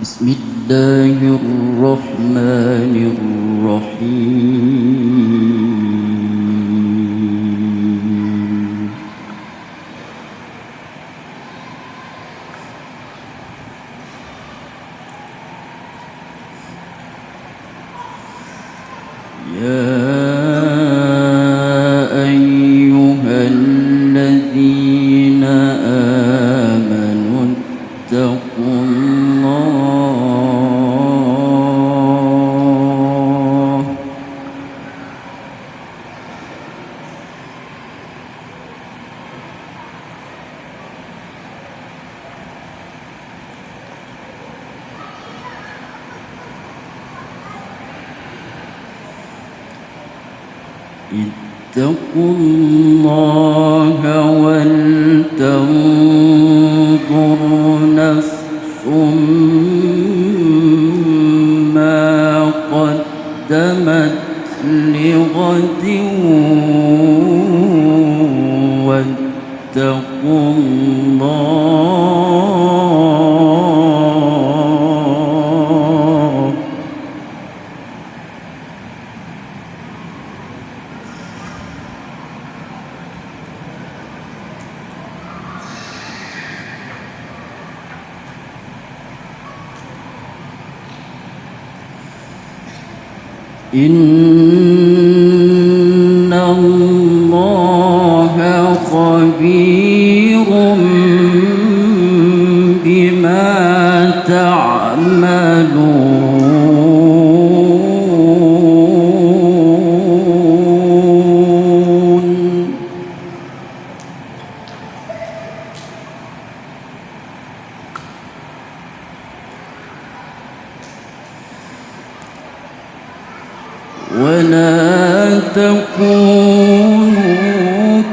بسم الله الرحمن الرحيم يا أيها الذين آمنوا اتقوا الله اتقوا الله ولتنظر نفس ما قدمت لغد واتقوا الله إن الله خبير بما تعملون ولا تكونوا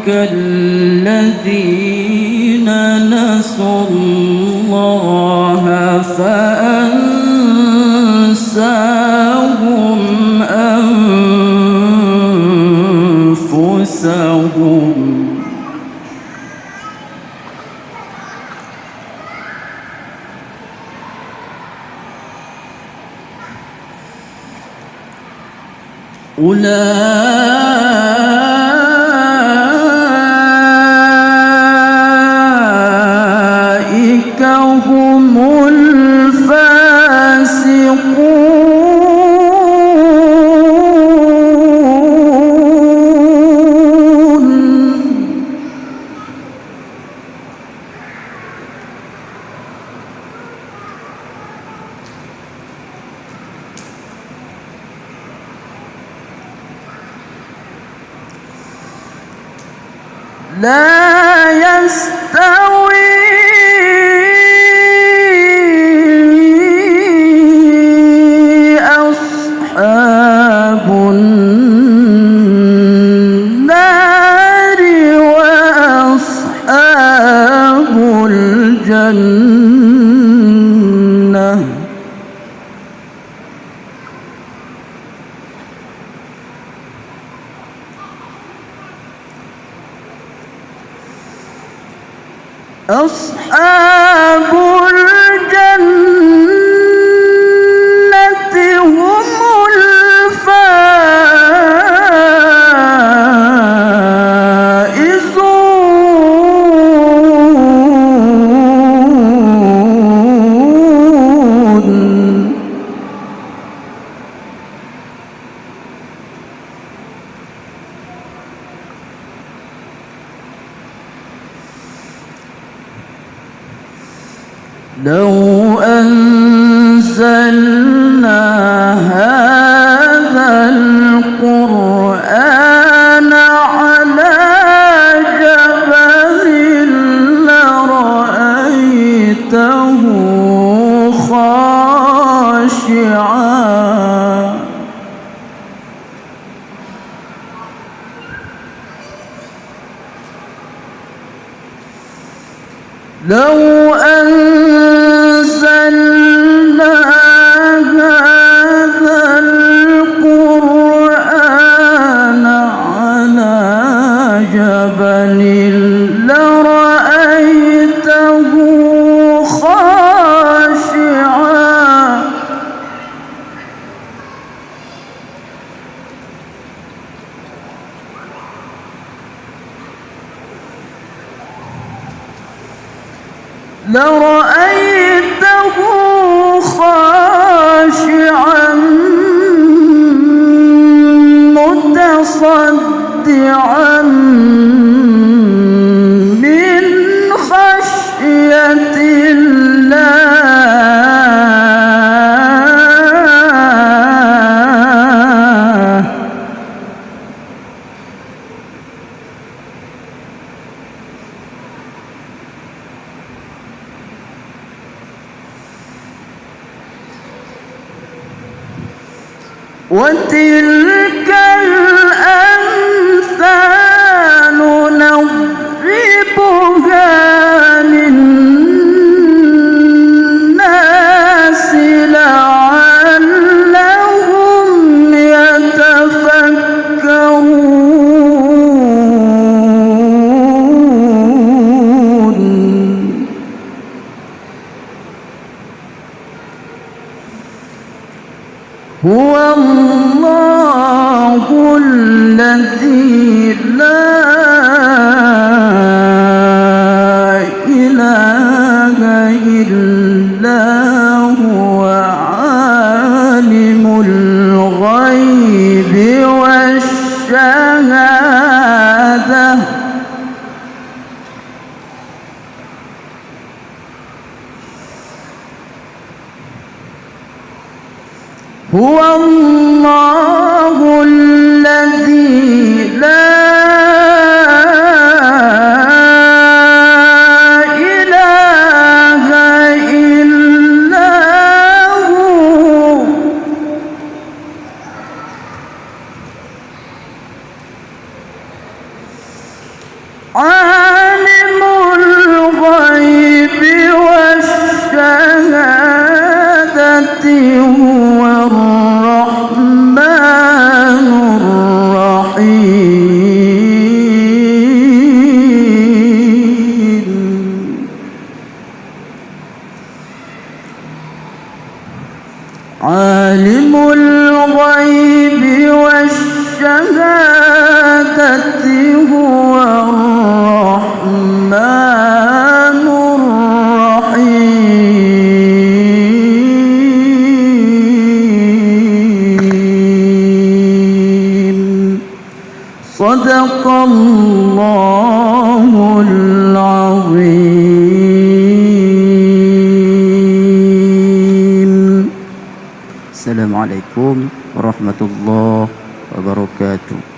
كالذين نسوا الله فأنساهم أنفسهم أولئك هم الفاسقون لا يستوي أصحاب النار وأصحاب الجنة أصحاب الجنة هم الفائزون لو أنزلنا هذا القرآن على جبل لرأيته لو أنزلنا هذا القرآن على جبل لرأيته خاشعا متصدعا من خشية الله وتلك الأمثال نضربها للناس لعلهم يتفكرون هو الله الذي لا إله إلا هو عالم الغيب والشهادة هو الله الذي لا إله إلا هو عالم الغيب والشهادة هو الرحمن الرحيم عالم الغيب والشهادة هو الرحمن الرحيم صدق الله العظيم. السلام عليكم ورحمة الله وبركاته.